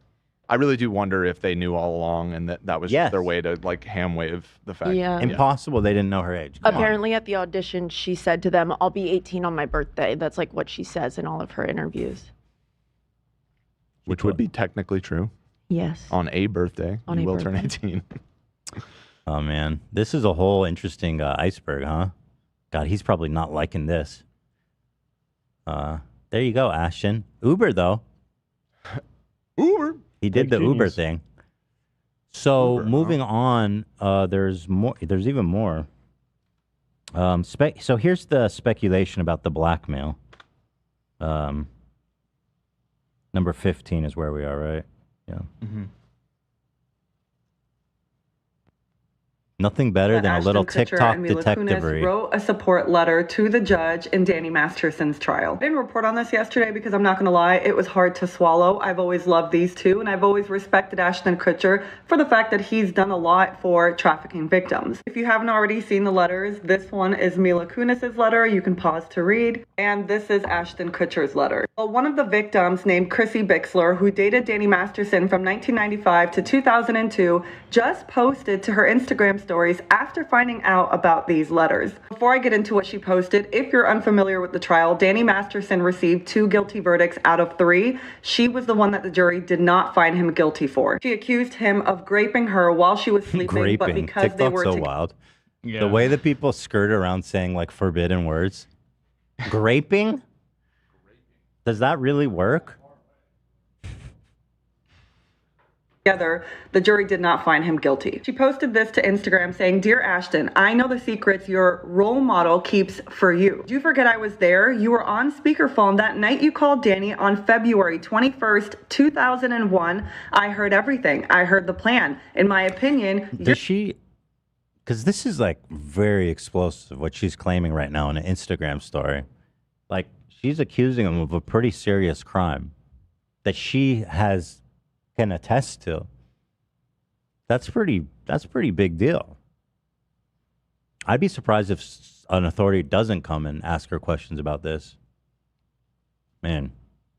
I really do wonder if they knew all along, and that was just their way to like ham wave the fact. Yeah. Impossible. They didn't know her age. Come on. Apparently, at the audition, she said to them, "I'll be 18 on my birthday." That's like what she says in all of her interviews. Which would be technically true. Yes. On a birthday, On you a will turn birthday. 18. Oh man, this is a whole interesting iceberg, huh? God, he's probably not liking this. There you go, Ashton. Uber though. Uber. He did the Uber genius. thing. So moving on, there's more. There's even more. So here's the speculation about the blackmail. Number 15 is where we are, right? Yeah. Nothing better than a Ashton little Kutcher TikTok and Mila Kunis detectivery. wrote a support letter to the judge in Danny Masterson's trial. I didn't report on this yesterday because I'm not going to lie, it was hard to swallow. I've always loved these two, and I've always respected Ashton Kutcher for the fact that he's done a lot for trafficking victims. If you haven't already seen the letters, this one is Mila Kunis's letter. You can pause to read. And this is Ashton Kutcher's letter. Well, one of the victims, named Chrissy Bixler, who dated Danny Masterson from 1995 to 2002, just posted to her Instagram stories after finding out about these letters. Before I get into what she posted, if you're unfamiliar with the trial, Danny Masterson received 2 guilty verdicts out of 3. She was the one that the jury did not find him guilty for. She accused him of graping her while she was sleeping, but because TikTok's they were so wild. The way that people skirt around saying like forbidden words. Graping? Does that really work? Together, the jury did not find him guilty. She posted this to Instagram saying, "Dear Ashton, I know the secrets your role model keeps for you. Did you forget I was there? You were on speakerphone that night you called Danny on February 21st, 2001. I heard everything. I heard the plan. In my opinion..." Does she... Because this is like very explosive, what she's claiming right now in an Instagram story. Like, she's accusing him of a pretty serious crime that she can attest to. That's pretty big deal. I'd be surprised if an authority doesn't come and ask her questions about this. Man,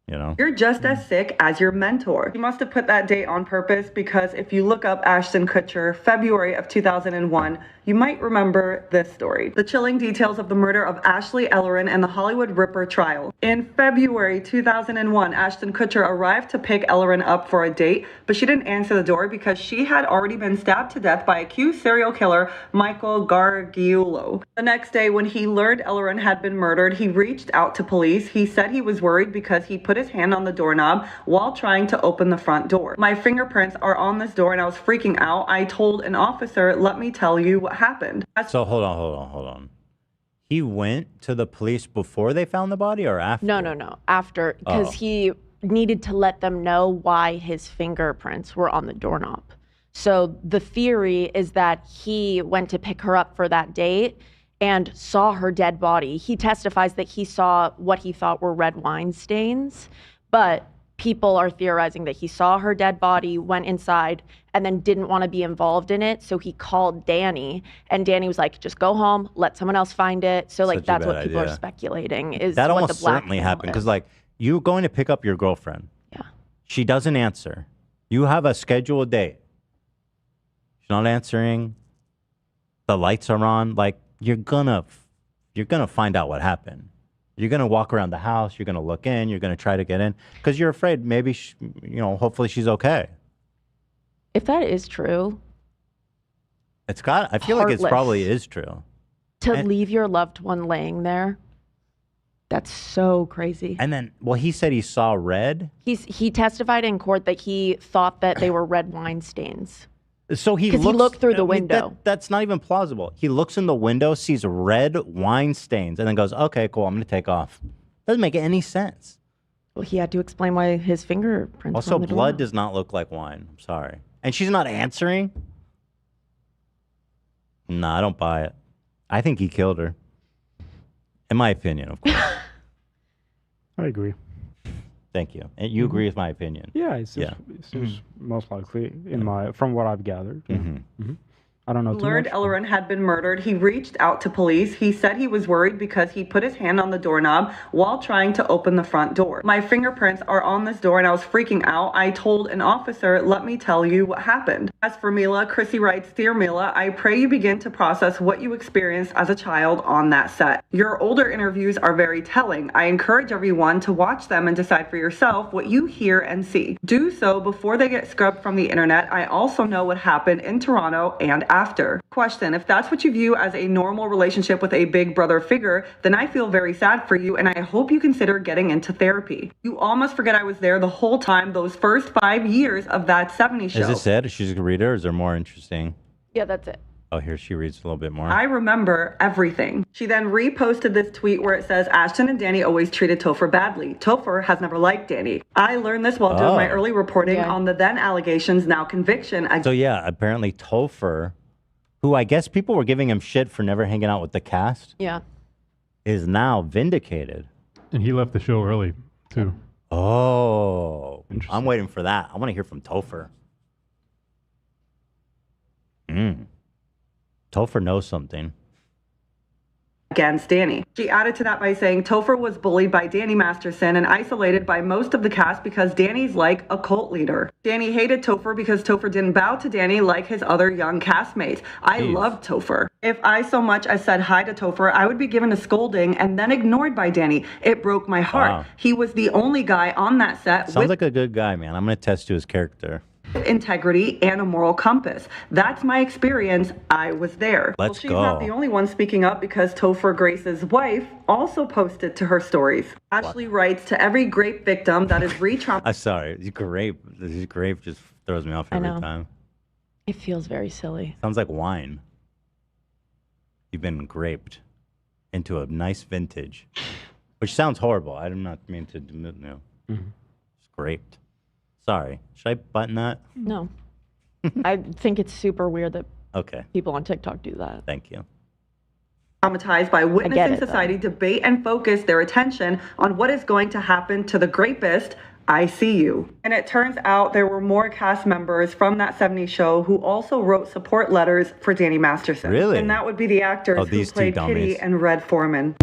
you know. "You're just as sick as your mentor." You must have put that date on purpose because if you look up Ashton Kutcher, February of 2001, you might remember this story. The chilling details of the murder of Ashley Ellerin and the Hollywood Ripper trial. In February 2001, Ashton Kutcher arrived to pick Ellerin up for a date, but she didn't answer the door because she had already been stabbed to death by accused serial killer Michael Gargiulo. The next day, when he learned Ellerin had been murdered, he reached out to police. He said he was worried because he put his hand on the doorknob while trying to open the front door. "My fingerprints are on this door and I was freaking out. I told an officer, let me tell you what happened." So hold on. He went to the police before they found the body or after? No. After, because he needed to let them know why his fingerprints were on the doorknob. So the theory is that he went to pick her up for that date and saw her dead body. He testifies that he saw what he thought were red wine stains, but people are theorizing that he saw her dead body, went inside, and then didn't want to be involved in it. So he called Danny, and Danny was like, just go home, let someone else find it. So like, that's what people are speculating is that what almost the black certainly panel happened. Because is. like, you going to pick up your girlfriend. Yeah. She doesn't answer. You have a scheduled date. She's not answering. The lights are on. Like, you're gonna find out what happened. You're gonna walk around the house. You're gonna look in. You're gonna try to get in because you're afraid. Maybe hopefully she's okay. If that is true, I feel like it Heartless. probably is true. to leave your loved one laying there, that's so crazy. And then, well, he said he saw red. He testified in court that he thought that they were red wine stains. So because he looked through the I mean, window. That's not even plausible. He looks in the window, sees red wine stains, and then goes, "Okay, cool, I'm going to take off." Doesn't make any sense. Well, he had to explain why his fingerprints. Also, were on the blood doorknob. does not look like wine. I'm sorry. And she's not answering? No, I don't buy it. I think he killed her. In my opinion, of course. I agree. Thank you. And you agree with my opinion? Yeah, it seems most likely from what I've gathered. Yeah. I don't know too Learned much. Ellerin had been murdered. He reached out to police. He said he was worried because he put his hand on the doorknob while trying to open the front door. "My fingerprints are on this door and I was freaking out. I told an officer, let me tell you what happened." As for Mila, Chrissy writes, "Dear Mila, I pray you begin to process what you experienced as a child on that set. Your older interviews are very telling. I encourage everyone to watch them and decide for yourself what you hear and see. Do so before they get scrubbed from the internet. I also know what happened in Toronto and after." Question: if that's what you view as a normal relationship with a big brother figure, then I feel very sad for you and I hope you consider getting into therapy. You all must forget I was there the whole time, those first 5 years of that 70s show. Is this it? She's a reader, or is there more interesting? Yeah, that's it. Oh, here she reads a little bit more. I remember everything. She then reposted this tweet where it says, "Ashton and Danny always treated Topher badly. Topher has never liked Danny. I learned this while doing my early reporting on the then allegations, now conviction." So yeah, apparently Topher, who I guess people were giving him shit for never hanging out with the cast, Yeah. is now vindicated. And he left the show early, too. Oh, I'm waiting for that. I want to hear from Topher. Topher knows something. Against Danny. She added to that by saying Topher was bullied by Danny Masterson and isolated by most of the cast because Danny's like a cult leader. Danny hated Topher because Topher didn't bow to Danny like his other young castmates. I loved Topher. If I so much as said hi to Topher, I would be given a scolding and then ignored by Danny. It broke my heart. Wow. He was the only guy on that set Sounds like a good guy, man. I'm going to test to his character. integrity and a moral compass. That's my experience. I was there. Let's she's go. not the only one speaking up because Topher Grace's wife also posted to her stories. Ashley writes to every grape victim that is re-traumatized. I'm sorry. This grape just throws me off I every know. time. It feels very silly. Sounds like wine. You've been graped into a nice vintage, which sounds horrible. I'm not mean to, It's graped. Sorry. Should I button that? No. I think it's super weird that Okay. people on TikTok do that. Thank you. Traumatized by witnessing it, though. society debate and focus their attention on what is going to happen to the grapist. I see you. And it turns out there were more cast members from that 70s show who also wrote support letters for Danny Masterson. Really? And that would be the actors who these two played dummies. Kitty and Red Foreman.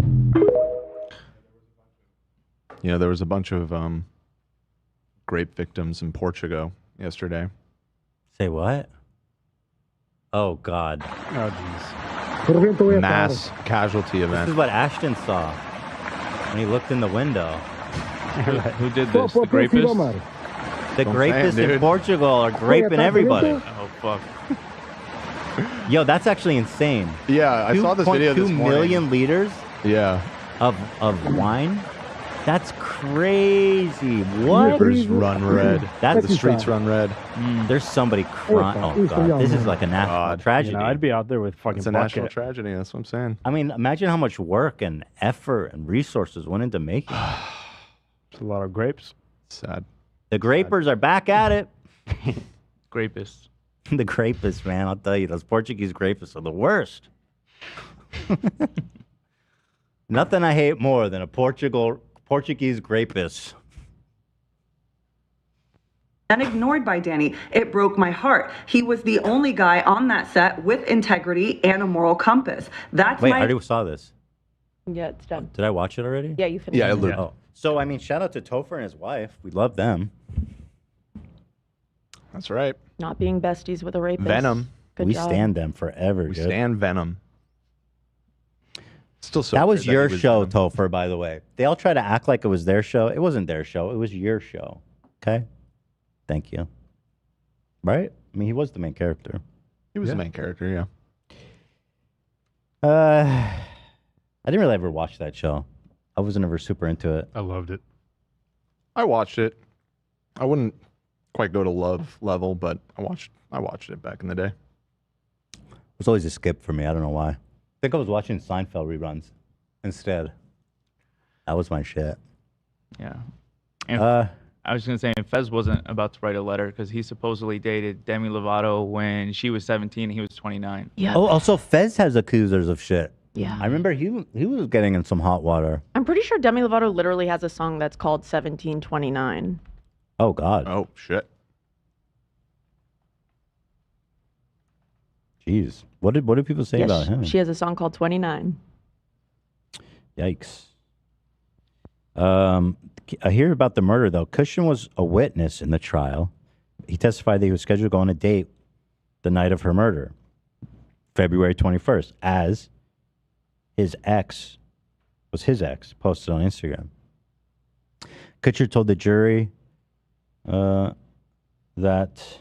There was a bunch of grape victims in Portugal yesterday. Say what? Oh, God. Oh, jeez. Mass casualty This event. is what Ashton saw when he looked in the window. Who did this? The grapists? The Don't grapists say it, in dude. Portugal are graping everybody. Oh, fuck. Yo, that's actually insane. Yeah, I saw this video this 2.2 morning. million liters Yeah. of wine? That's crazy. What? Rivers run red. That's The streets run red. There's somebody crying. Oh, God. This is like a national tragedy. I'd be out there with fucking It's a bucket. national tragedy. That's what I'm saying. I mean, imagine how much work and effort and resources went into making it. It's a lot of grapes. Sad. The grapers are back at it. Grapists. The grapists, man. I'll tell you, those Portuguese grapists are the worst. Nothing I hate more than a Portuguese grapist. And ignored by Danny. It broke my heart. He was the only guy on that set with integrity and a moral compass. That's Wait, my I already saw this. Yeah, it's done. Did I watch it already? Yeah, you finished. Yeah, I it. looked. Oh. So, I mean, shout out to Topher and his wife. We love them. That's right. Not being besties with a rapist. Venom. Good We job. stand them forever. We dude. stand Venom. Still so That was weird your he show, Topher, by the way. They all try to act like it was their show. It wasn't their show. It was your show. Okay? Thank you. Right? I mean, he was the main character. He was the main character, yeah. I didn't really ever watch that show. I wasn't ever super into it. I loved it. I watched it. I wouldn't quite go to love level, but I watched it back in the day. It was always a skip for me. I don't know why. I think I was watching Seinfeld reruns instead. That was my shit. Yeah. And I was going to say, and Fez wasn't about to write a letter because he supposedly dated Demi Lovato when she was 17 and he was 29. Yeah. Oh, also Fez has accusers of shit. Yeah. I remember he was getting in some hot water. I'm pretty sure Demi Lovato literally has a song that's called 1729. Oh, God. Oh, shit. Jeez. What did people say Yes, about him? she has a song called 29. Yikes. I hear about the murder, though. Kutcher was a witness in the trial. He testified that he was scheduled to go on a date the night of her murder, February 21st, as his ex posted on Instagram. Kutcher told the jury that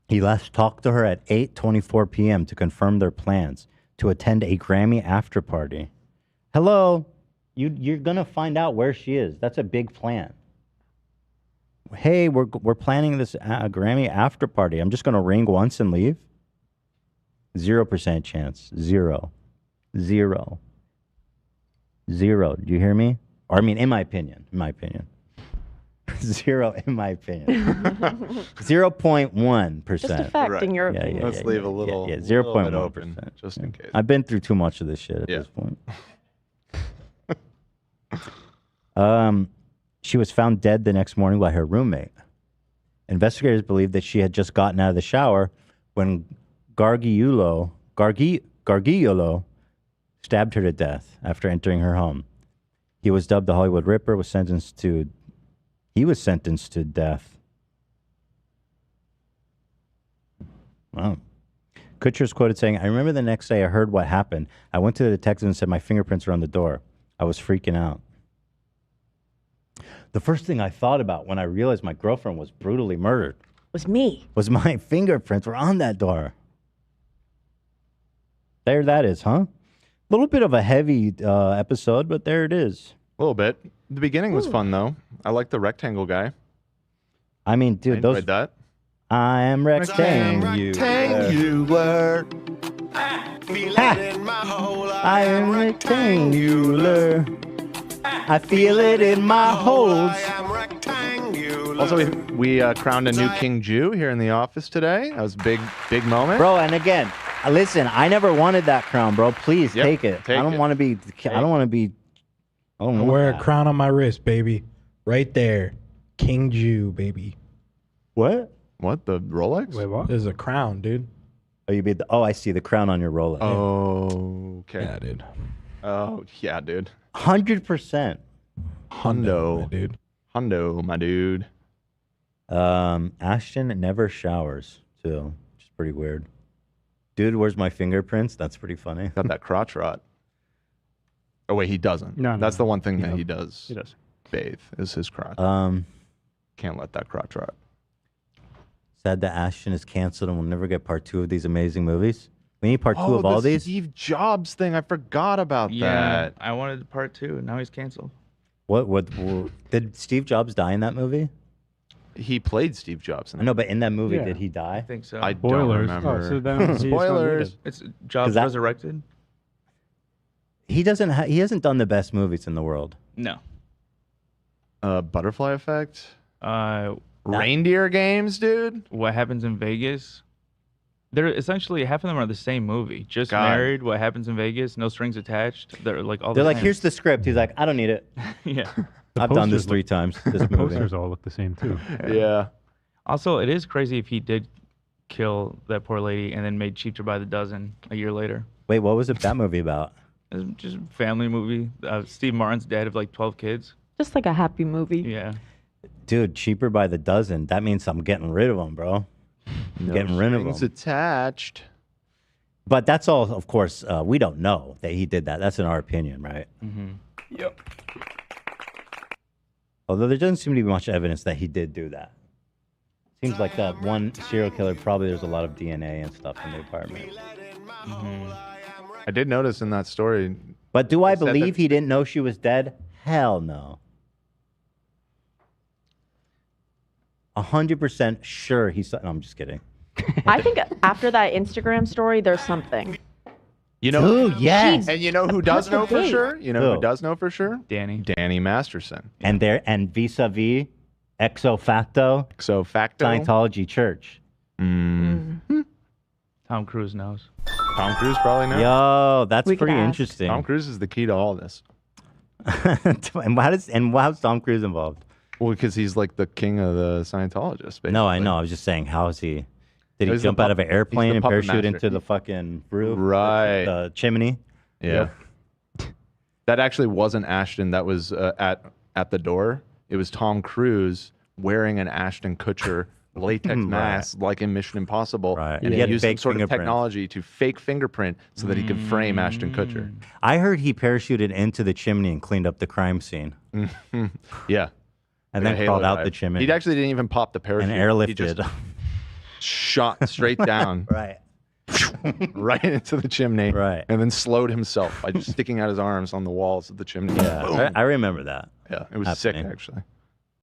he last talked to her at 8:24 p.m. to confirm their plans to attend a Grammy after party. Hello, you're gonna find out where she is. That's a big plan. Hey, we're planning this Grammy after party. I'm just gonna ring once and leave. 0% chance. Zero. Do you hear me? Or I mean, in my opinion. 0 in my opinion. 0.1%. Just a fact in your opinion. Let's leave a little, yeah, little bit 0.1%. open, just in case. I've been through too much of this shit at this point. She was found dead the next morning by her roommate. Investigators believe that she had just gotten out of the shower when Gargiulo stabbed her to death after entering her home. He was dubbed the Hollywood Ripper, was sentenced to death. Wow. Kutcher is quoted saying, "I remember the next day I heard what happened. I went to the detective and said my fingerprints are on the door. I was freaking out. The first thing I thought about when I realized my girlfriend was brutally murdered was me. Was my fingerprints were on that door." There that is, huh? A little bit of a heavy episode, but there it is. A little bit. The beginning was fun, though. I like the rectangle guy. I mean, dude, I enjoyed that. I am rectangular. Rectangular. I am rectangular. I feel it in my holes. Also, we crowned a new King Jew here in the office today. That was a big moment. Bro, and again, listen, I never wanted that crown, bro. Please take it. I don't want to be. I don't want to be. I don't I wear a crown on my wrist, baby. Right there. King Jew, baby. What? What? The Rolex? Wait, what? There's a crown, dude. Oh, you mean I see the crown on your Rolex. Oh, okay. Yeah, dude. Oh, yeah, dude. 100%. Hundo, my dude. Hundo, my dude. Ashton never showers, too. Which is pretty weird. Dude, where's my fingerprints? That's pretty funny. Got that crotch rot. Oh, wait, he doesn't. No, That's the one thing he that he doesn't. does. He does. Bathe is his crotch. Can't let that crotch rot. Sad that Ashton is canceled and we'll never get part 2 of these amazing movies. We need part 2 of all these. Steve Jobs thing. I forgot about Yeah, that. I wanted part 2, and now he's canceled. What did Steve Jobs die in that movie? He played Steve Jobs. I know, but in that movie, Yeah. did he die? I think so. I don't remember. Oh, so then he's not needed. It's Jobs that- resurrected. He doesn't. He hasn't done the best movies in the world. No. Butterfly Effect. Reindeer Games, dude. What Happens in Vegas. They're essentially half of them are the same movie. Just God. Married. What Happens in Vegas. No Strings Attached. They're like all. They're the like, same. here's the script. He's like, I don't need it. Yeah. I've done this 3 times. This The movie. posters all look the same too. Yeah. Also, it is crazy if he did kill that poor lady and then made Cheaper by the Dozen a year later. Wait, what was that movie about? It was just a family movie. Steve Martin's dad of like 12 kids. Just like a happy movie. Yeah. Dude, Cheaper by the Dozen. That means I'm getting rid of them, bro. No Getting rid of strings them. attached. But that's all, of course, we don't know that he did that. That's in our opinion, right? Mm-hmm. Yep. Although there doesn't seem to be much evidence that he did do that. Seems like that one serial killer, probably there's a lot of DNA and stuff in the apartment. I did notice in that story. But do I They said believe that- he didn't know she was dead? Hell no. 100% sure he saw. No, I'm just kidding. I think after that Instagram story, there's something. You know, Ooh, yes. And you know who does know for sure? You know Who? who does know for sure? Danny Masterson. And vis-a-vis exo facto Scientology Church. Tom Cruise knows. Tom Cruise probably knows. Yo, that's We could pretty ask. interesting. Tom Cruise is the key to all this. and how's Tom Cruise involved? Well, because he's like the king of the Scientologists. Basically. No, I know. I was just saying, how is he? Did he He's the jump out of an he's the airplane and puppet parachute master. into the fucking roof? Right. The chimney? Yeah. That actually wasn't Ashton. That was at the door. It was Tom Cruise wearing an Ashton Kutcher latex mask, like in Mission Impossible, and He he had used some fake sort of fingerprints. technology to fake fingerprint so that he could frame Ashton Kutcher. I heard he parachuted into the chimney and cleaned up the crime scene. Yeah. And Like then a crawled halo out dive. the chimney. He actually didn't even pop the parachute. And He airlifted. just shot straight down. Right. Right into the chimney. Right. And then slowed himself by just sticking out his arms on the walls of the chimney. Yeah, Boom. I remember that. Yeah, it was happening. sick, actually.